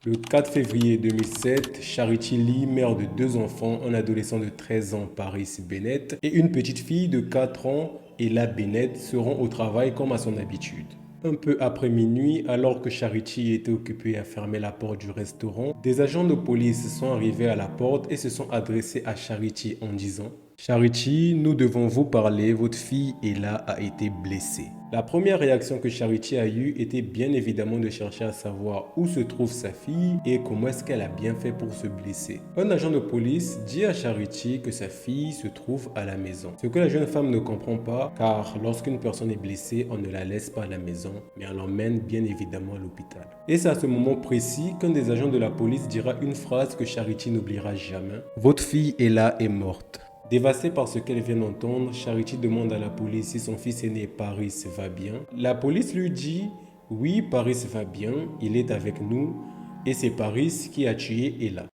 Le 4 février 2007, Charity Lee, mère de 2 enfants, un adolescent de 13 ans, Paris Bennett, et une petite fille de 4 ans, Ella Bennett, seront au travail comme à son habitude. Un peu après minuit, alors que Charity était occupée à fermer la porte du restaurant, des agents de police sont arrivés à la porte et se sont adressés à Charity en disant « Charity, nous devons vous parler, votre fille Ella a été blessée. » La première réaction que Charity a eue était bien évidemment de chercher à savoir où se trouve sa fille et comment est-ce qu'elle a bien fait pour se blesser. Un agent de police dit à Charity que sa fille se trouve à la maison. Ce que la jeune femme ne comprend pas, car lorsqu'une personne est blessée, on ne la laisse pas à la maison, mais on l'emmène bien évidemment à l'hôpital. Et c'est à ce moment précis qu'un des agents de la police dira une phrase que Charity n'oubliera jamais. « Votre fille Ella est morte. » Dévastée par ce qu'elle vient d'entendre, Charity demande à la police si son fils aîné Paris va bien. La police lui dit « Oui, Paris va bien, il est avec nous et c'est Paris qui a tué Ella. »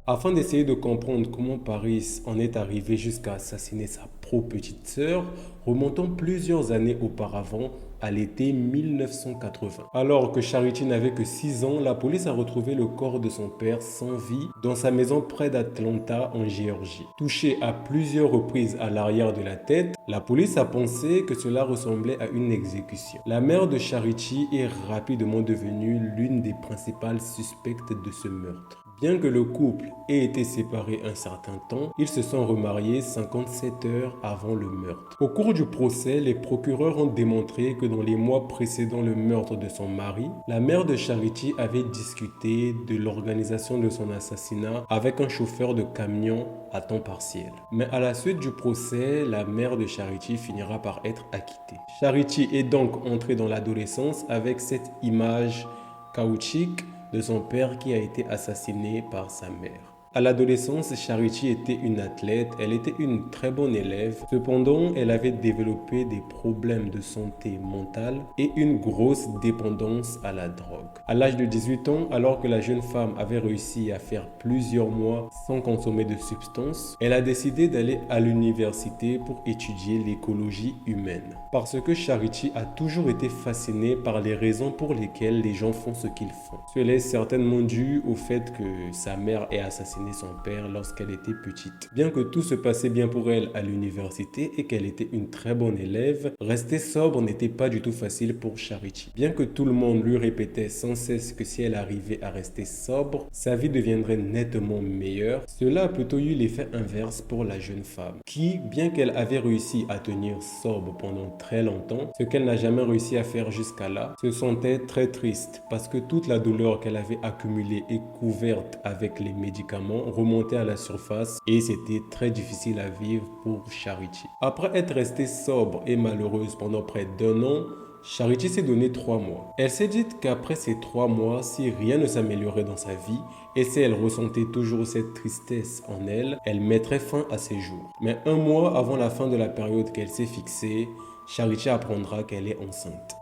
Afin d'essayer de comprendre comment Paris en est arrivé jusqu'à assassiner sa petite sœur, remontons plusieurs années auparavant, à l'été 1980. Alors que Charity n'avait que 6 ans, la police a retrouvé le corps de son père sans vie dans sa maison près d'Atlanta en Géorgie. Touché à plusieurs reprises à l'arrière de la tête, la police a pensé que cela ressemblait à une exécution. La mère de Charity est rapidement devenue l'une des principales suspectes de ce meurtre. Bien que le couple ait été séparé un certain temps, ils se sont remariés 57 heures avant le meurtre. Au cours du procès, les procureurs ont démontré que dans les mois précédant le meurtre de son mari, la mère de Charity avait discuté de l'organisation de son assassinat avec un chauffeur de camion à temps partiel. Mais à la suite du procès, la mère de Charity finira par être acquittée. Charity est donc entrée dans l'adolescence avec cette image chaotique de son père qui a été assassiné par sa mère. À l'adolescence, Charity était une athlète, elle était une très bonne élève. Cependant, elle avait développé des problèmes de santé mentale et une grosse dépendance à la drogue. À l'âge de 18 ans, alors que la jeune femme avait réussi à faire plusieurs mois sans consommer de substances, elle a décidé d'aller à l'université pour étudier l'écologie humaine. Parce que Charity a toujours été fascinée par les raisons pour lesquelles les gens font ce qu'ils font. Cela est certainement dû au fait que sa mère ait assassiné son père lorsqu'elle était petite. Bien que tout se passait bien pour elle à l'université et qu'elle était une très bonne élève, rester sobre n'était pas du tout facile pour Charity. Bien que tout le monde lui répétait sans cesse que si elle arrivait à rester sobre, sa vie deviendrait nettement meilleure, cela a plutôt eu l'effet inverse pour la jeune femme, qui, bien qu'elle avait réussi à tenir sobre pendant très longtemps, ce qu'elle n'a jamais réussi à faire jusqu'à là, se sentait très triste parce que toute la douleur qu'elle avait accumulée et couverte avec les médicaments remontait à la surface et c'était très difficile à vivre pour Charity. Après être restée sobre et malheureuse pendant près d'1 an, Charity s'est donné 3 mois. Elle s'est dit qu'après ces 3 mois, si rien ne s'améliorait dans sa vie et si elle ressentait toujours cette tristesse en elle, elle mettrait fin à ses jours. Mais 1 mois avant la fin de la période qu'elle s'est fixée, Charity apprendra qu'elle est enceinte.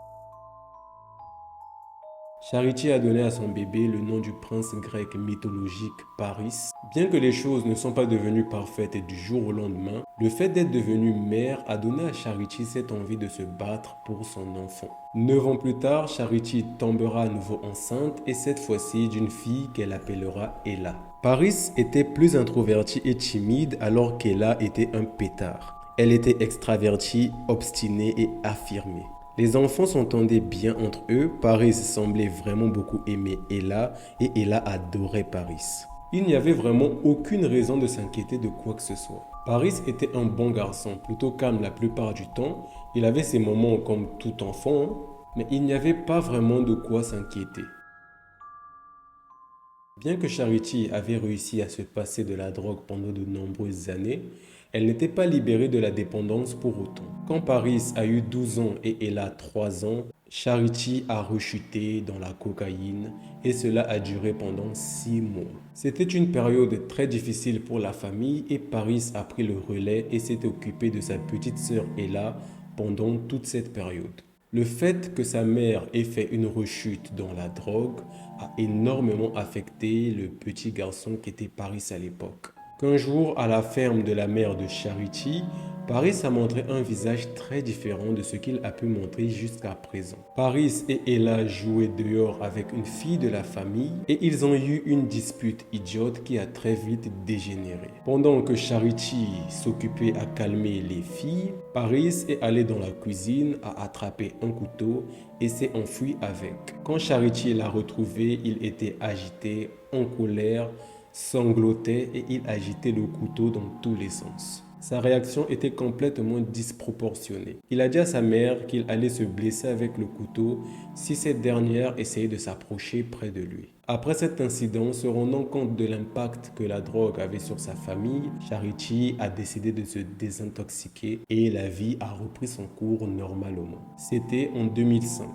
Charity a donné à son bébé le nom du prince grec mythologique Paris. Bien que les choses ne sont pas devenues parfaites du jour au lendemain, le fait d'être devenue mère a donné à Charity cette envie de se battre pour son enfant. 9 ans plus tard, Charity tombera à nouveau enceinte et cette fois-ci d'une fille qu'elle appellera Ella. Paris était plus introvertie et timide alors qu'Ella était un pétard. Elle était extravertie, obstinée et affirmée. Les enfants s'entendaient bien entre eux, Paris semblait vraiment beaucoup aimer Ella et Ella adorait Paris. Il n'y avait vraiment aucune raison de s'inquiéter de quoi que ce soit. Paris était un bon garçon, plutôt calme la plupart du temps. Il avait ses moments comme tout enfant, mais il n'y avait pas vraiment de quoi s'inquiéter. Bien que Charity avait réussi à se passer de la drogue pendant de nombreuses années, elle n'était pas libérée de la dépendance pour autant. Quand Paris a eu 12 ans et Ella 3 ans, Charity a rechuté dans la cocaïne et cela a duré pendant 6 mois. C'était une période très difficile pour la famille et Paris a pris le relais et s'est occupé de sa petite sœur Ella pendant toute cette période. Le fait que sa mère ait fait une rechute dans la drogue a énormément affecté le petit garçon qui était Paris à l'époque. qu'un jour, à la ferme de la mère de Charity, Paris a montré un visage très différent de ce qu'il a pu montrer jusqu'à présent. Paris et Ella jouaient dehors avec une fille de la famille et ils ont eu une dispute idiote qui a très vite dégénéré. Pendant que Charity s'occupait à calmer les filles, Paris est allé dans la cuisine, a attrapé un couteau et s'est enfui avec. Quand Charity l'a retrouvé, il était agité, en colère, sanglotait et il agitait le couteau dans tous les sens. Sa réaction était complètement disproportionnée. Il a dit à sa mère qu'il allait se blesser avec le couteau si cette dernière essayait de s'approcher près de lui. Après cet incident, se rendant compte de l'impact que la drogue avait sur sa famille, Charity a décidé de se désintoxiquer et la vie a repris son cours normalement. C'était en 2005.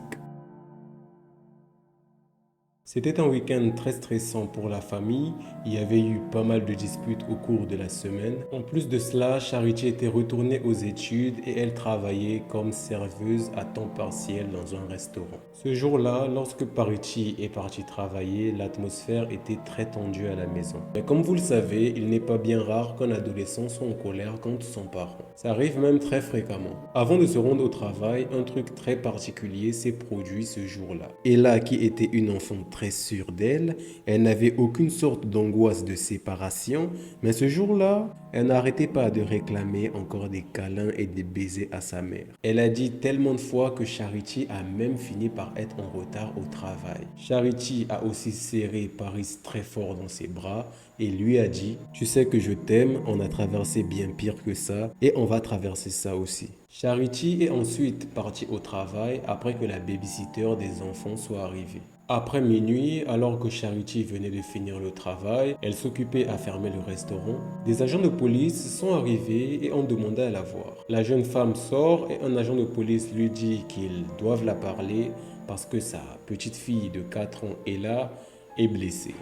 C'était un week-end très stressant pour la famille. Il y avait eu pas mal de disputes au cours de la semaine. En plus de cela, Charity était retournée aux études et elle travaillait comme serveuse à temps partiel dans un restaurant. Ce jour-là, lorsque Pariti est parti travailler, l'atmosphère était très tendue à la maison. Mais comme vous le savez, il n'est pas bien rare qu'un adolescent soit en colère contre son parent. Ça arrive même très fréquemment. Avant de se rendre au travail, un truc très particulier s'est produit ce jour-là. Ella, qui était une enfant très sûre d'elle, elle n'avait aucune sorte d'angoisse de séparation, mais ce jour-là, elle n'arrêtait pas de réclamer encore des câlins et des baisers à sa mère. Elle a dit tellement de fois que Charity a même fini par être en retard au travail. Charity a aussi serré Paris très fort dans ses bras et lui a dit « Tu sais que je t'aime, on a traversé bien pire que ça et on va traverser ça aussi. » Charity est ensuite partie au travail après que la babysitter des enfants soit arrivée. Après minuit, alors que Charity venait de finir le travail, elle s'occupait à fermer le restaurant. Des agents de police sont arrivés et ont demandé à la voir. La jeune femme sort et un agent de police lui dit qu'ils doivent la parler parce que sa petite fille de 4 ans, Ella, est blessée.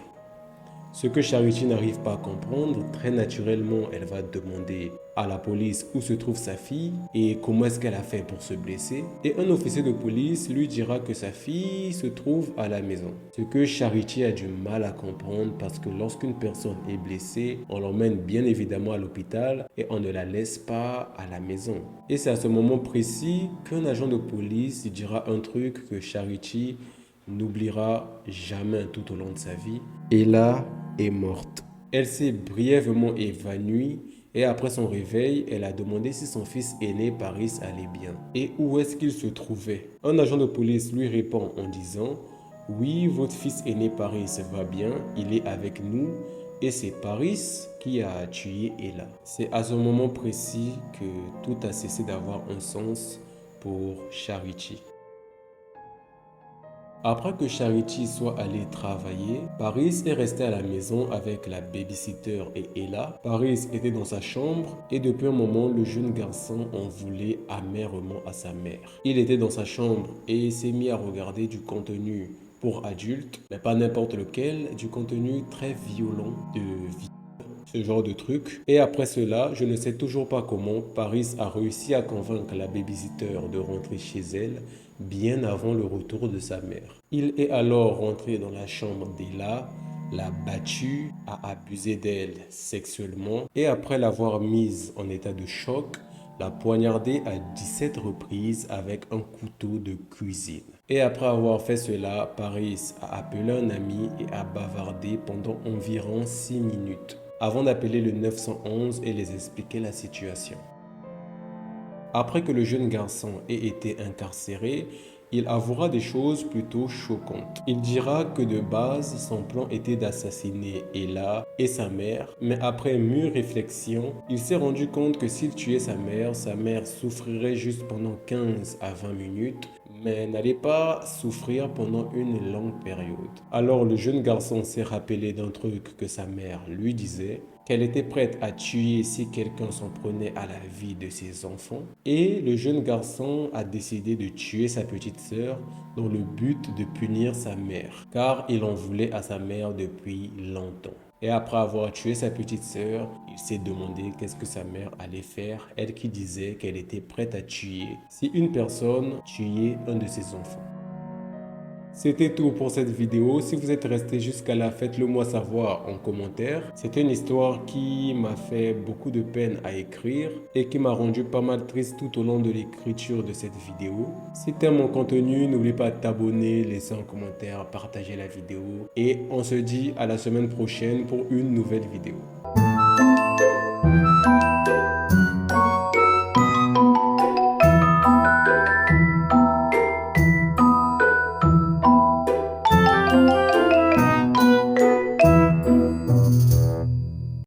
Ce que Charity n'arrive pas à comprendre, très naturellement, elle va demander à la police où se trouve sa fille et comment est-ce qu'elle a fait pour se blesser. Et un officier de police lui dira que sa fille se trouve à la maison. Ce que Charity a du mal à comprendre parce que lorsqu'une personne est blessée, on l'emmène bien évidemment à l'hôpital et on ne la laisse pas à la maison. Et c'est à ce moment précis qu'un agent de police dira un truc que Charity n'oubliera jamais tout au long de sa vie. Ella est morte. Elle s'est brièvement évanouie et après son réveil, elle a demandé si son fils aîné Paris allait bien et où est-ce qu'il se trouvait. Un agent de police lui répond en disant « Oui, votre fils aîné Paris va bien, il est avec nous et c'est Paris qui a tué Ella. » C'est à ce moment précis que tout a cessé d'avoir un sens pour Charity. Après que Charity soit allée travailler, Paris est resté à la maison avec la babysitter et Ella. Paris était dans sa chambre et depuis un moment, le jeune garçon en voulait amèrement à sa mère. Il était dans sa chambre et s'est mis à regarder du contenu pour adultes, mais pas n'importe lequel, du contenu très violent de vie. Ce genre de truc. Et après cela, je ne sais toujours pas comment Paris a réussi à convaincre la babysitter de rentrer chez elle bien avant le retour de sa mère. Il est alors rentré dans la chambre d'Ella, l'a battue, a abusé d'elle sexuellement et après l'avoir mise en état de choc, l'a poignardée à 17 reprises avec un couteau de cuisine. Et après avoir fait cela, Paris a appelé un ami et a bavardé pendant environ 6 minutes avant d'appeler le 911 et les expliquer la situation. Après que le jeune garçon ait été incarcéré, il avouera des choses plutôt choquantes. Il dira que de base, son plan était d'assassiner Ella et sa mère, mais après mûre réflexion, il s'est rendu compte que s'il tuait sa mère souffrirait juste pendant 15 à 20 minutes, mais n'allait pas souffrir pendant une longue période. Alors le jeune garçon s'est rappelé d'un truc que sa mère lui disait, qu'elle était prête à tuer si quelqu'un s'en prenait à la vie de ses enfants. Et le jeune garçon a décidé de tuer sa petite sœur dans le but de punir sa mère, car il en voulait à sa mère depuis longtemps. Et après avoir tué sa petite sœur, il s'est demandé qu'est-ce que sa mère allait faire, elle qui disait qu'elle était prête à tuer si une personne tuait un de ses enfants. C'était tout pour cette vidéo. Si vous êtes resté jusqu'à là, faites-le moi savoir en commentaire. C'était une histoire qui m'a fait beaucoup de peine à écrire et qui m'a rendu pas mal triste tout au long de l'écriture de cette vidéo. Si tu aimes mon contenu, n'oublie pas de t'abonner, laisser un commentaire, partager la vidéo et on se dit à la semaine prochaine pour une nouvelle vidéo.